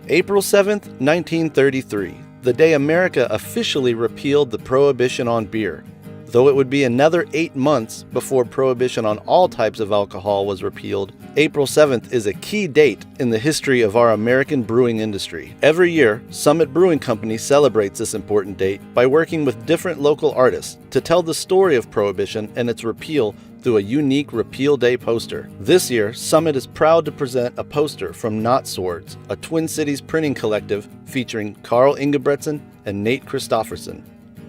April 7th, 1933, the day America officially repealed the prohibition on beer. Though it would be another 8 months before prohibition on all types of alcohol was repealed, April 7th is a key date in the history of our American brewing industry. Every year, Summit Brewing Company celebrates this important date by working with different local artists to tell the story of prohibition and its repeal through a unique Repeal Day poster. This year, Summit is proud to present a poster from Not Swords, a Twin Cities printing collective featuring Carl Ingebretson and Nate Christofferson.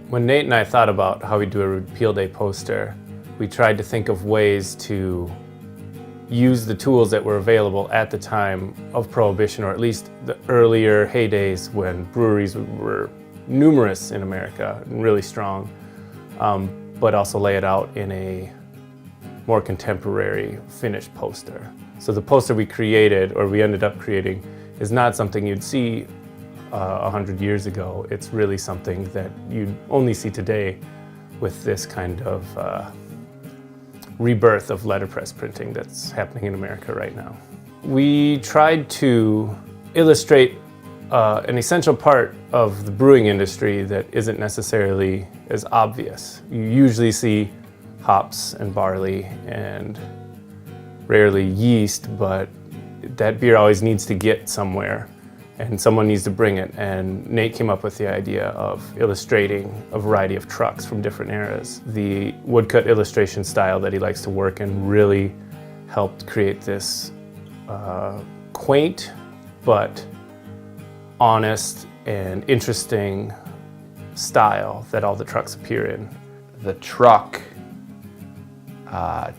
When Nate and I thought about how we do a Repeal Day poster, we tried to think of ways to use the tools that were available at the time of Prohibition, or at least the earlier heydays when breweries were numerous in America and really strong, but also lay it out in a more contemporary finished poster. So the poster we created, or we ended up creating, is not something you'd see 100 years ago. It's really something that you only see today with this kind of rebirth of letterpress printing that's happening in America right now. We tried to illustrate an essential part of the brewing industry that isn't necessarily as obvious. You usually see hops and barley and rarely yeast, but that beer always needs to get somewhere and someone needs to bring it. And Nate came up with the idea of illustrating a variety of trucks from different eras. The woodcut illustration style that he likes to work in really helped create this quaint but honest and interesting style that all the trucks appear in. The truck,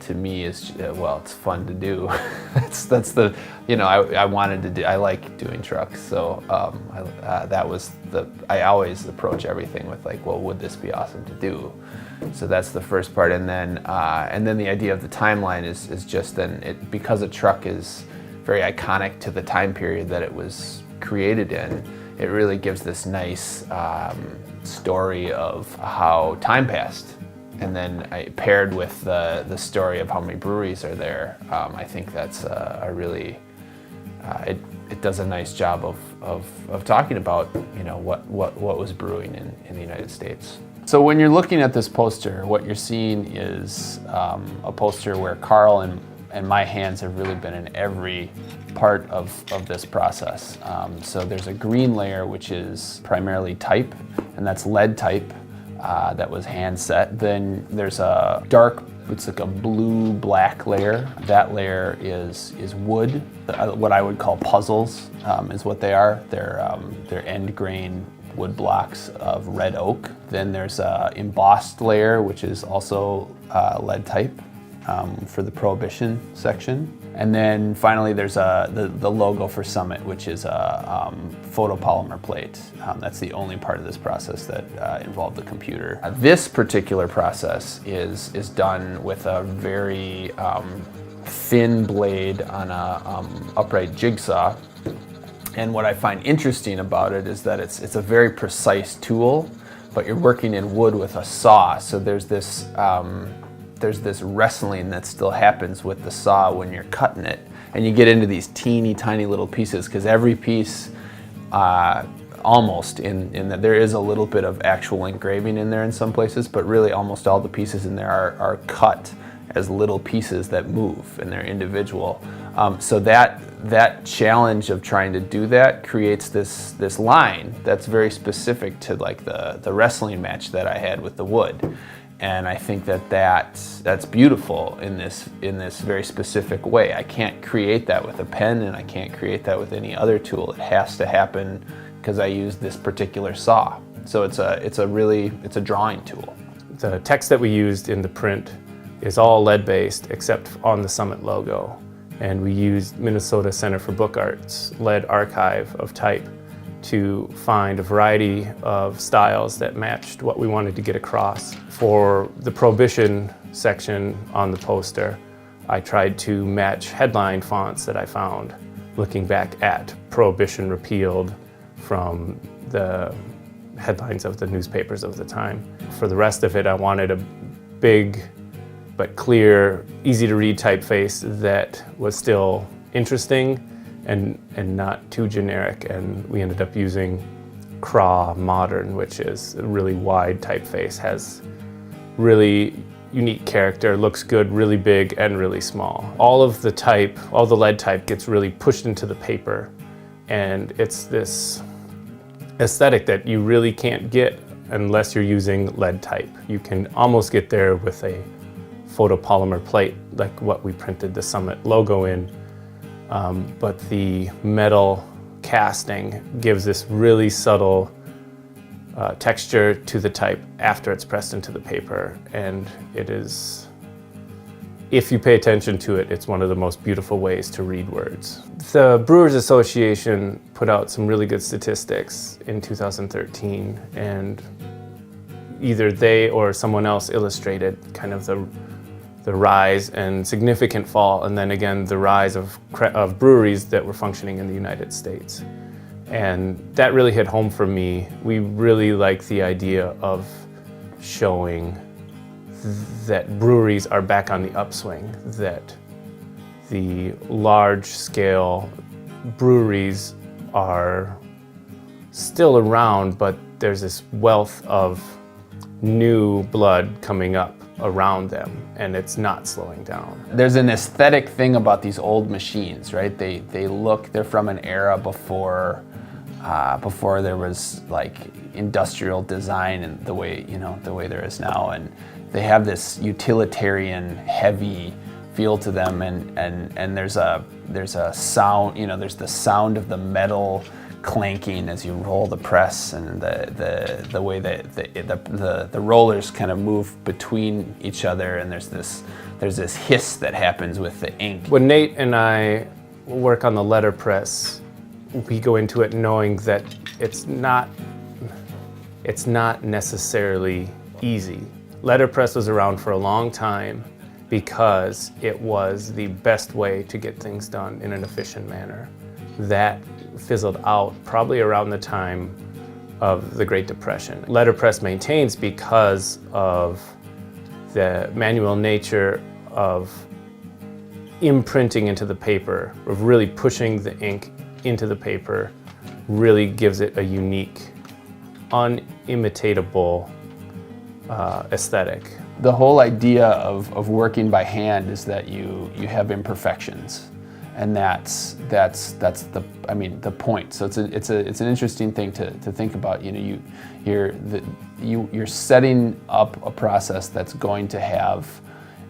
to me, is, well, it's fun to do. that's the, I like doing trucks, so that was I always approach everything with like, well, would this be awesome to do? So that's the first part, and then the idea of the timeline is just then, because a truck is very iconic to the time period that it was created in, it really gives this nice story of how time passed. And then paired with the story of how many breweries are there, I think that's a really, it does a nice job of talking about, what was brewing in the United States. So when you're looking at this poster, what you're seeing is a poster where Carl and my hands have really been in every part of this process. So there's a green layer, which is primarily type, and that's lead type. That was hand set. Then there's a dark, it's like a blue-black layer. That layer is wood. What I would call puzzles is what they are. They're end grain wood blocks of red oak. Then there's a embossed layer, which is also lead type for the Prohibition section. And then finally there's the logo for Summit, which is a photopolymer plate. That's the only part of this process that involved the computer. This particular process is done with a very thin blade on a upright jigsaw. And what I find interesting about it is that it's a very precise tool, but you're working in wood with a saw. So there's this wrestling that still happens with the saw when you're cutting it, and you get into these teeny tiny little pieces, because every piece almost in that there is a little bit of actual engraving in there in some places, but really almost all the pieces in there are cut as little pieces that move, and they're individual. So that challenge of trying to do that creates this line that's very specific to like the wrestling match that I had with the wood. And I think that's beautiful in this very specific way. I can't create that with a pen, and I can't create that with any other tool. It has to happen because I use this particular saw. So it's a drawing tool. The text that we used in the print is all lead-based except on the Summit logo. And we used Minnesota Center for Book Art's lead archive of type to find a variety of styles that matched what we wanted to get across. For the Prohibition section on the poster, I tried to match headline fonts that I found, looking back at Prohibition repealed from the headlines of the newspapers of the time. For the rest of it, I wanted a big but clear, easy to read typeface that was still interesting and not too generic. And we ended up using Craw Modern, which is a really wide typeface, has really unique character, looks good, really big and really small. All the lead type gets really pushed into the paper, and it's this aesthetic that you really can't get unless you're using lead type. You can almost get there with a photopolymer plate like what we printed the Summit logo in, but the metal casting gives this really subtle texture to the type after it's pressed into the paper, and it is, if you pay attention to it, it's one of the most beautiful ways to read words. The Brewers Association put out some really good statistics in 2013, and either they or someone else illustrated kind of the rise and significant fall, and then again the rise of breweries that were functioning in the United States. And that really hit home for me. We really like the idea of showing that breweries are back on the upswing, that the large-scale breweries are still around, but there's this wealth of new blood coming up around them, and it's not slowing down. There's an aesthetic thing about these old machines, right? They're from an era before there was like industrial design and the way there is now, and they have this utilitarian, heavy feel to them, and there's a sound, there's the sound of the metal clanking as you roll the press, and the way that the rollers kind of move between each other, and there's this hiss that happens with the ink. When Nate and I work on the letterpress, we go into it knowing that it's not necessarily easy. Letterpress was around for a long time because it was the best way to get things done in an efficient manner. That fizzled out probably around the time of the Great Depression. Letterpress maintains because of the manual nature of imprinting into the paper, of really pushing the ink into the paper, really gives it a unique, unimitatable aesthetic. The whole idea of working by hand is that you have imperfections, and that's the point. So it's an interesting thing to think about. You're setting up a process that's going to have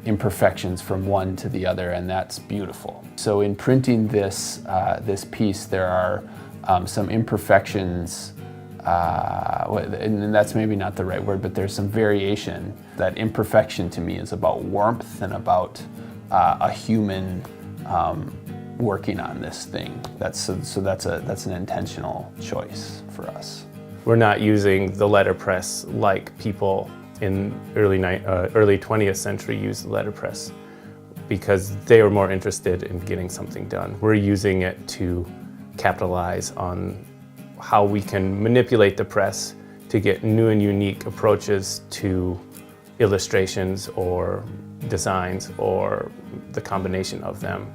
imperfections from one to the other, and that's beautiful. So in printing this piece, there are some imperfections, and that's maybe not the right word, but there's some variation. That imperfection to me is about warmth and about a human working on this thing. That's an intentional choice for us. We're not using the letterpress like people in early 20th century used the letterpress, because they were more interested in getting something done. We're using it to capitalize on how we can manipulate the press to get new and unique approaches to illustrations or designs or the combination of them.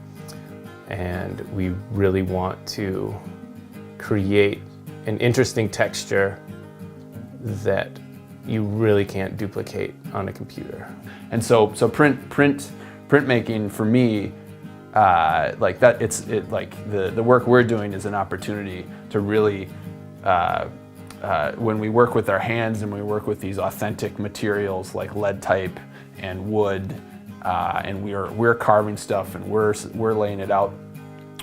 And we really want to create an interesting texture that you really can't duplicate on a computer. And so printmaking for me, like that, the work we're doing is an opportunity to really, when we work with our hands and we work with these authentic materials like lead type and wood, and we're carving stuff and we're laying it out,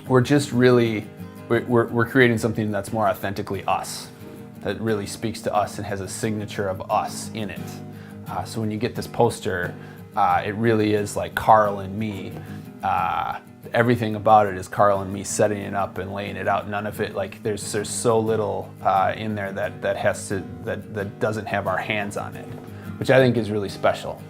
we're just really we're creating something that's more authentically us, that really speaks to us and has a signature of us in it. So when you get this poster, it really is like Carl and me. Everything about it is Carl and me setting it up and laying it out. None of it, like there's so little in there that doesn't have our hands on it, which I think is really special.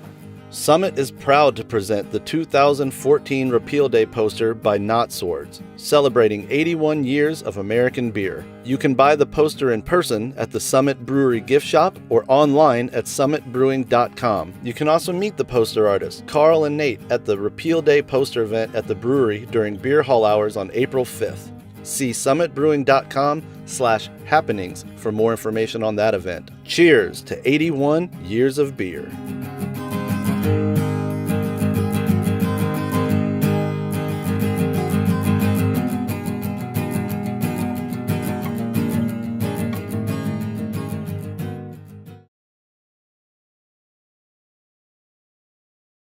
Summit is proud to present the 2014 Repeal Day Poster by Not Swords, celebrating 81 years of American beer. You can buy the poster in person at the Summit Brewery gift shop or online at summitbrewing.com. You can also meet the poster artists, Carl and Nate, at the Repeal Day Poster event at the brewery during beer hall hours on April 5th. See summitbrewing.com/happenings for more information on that event. Cheers to 81 years of beer.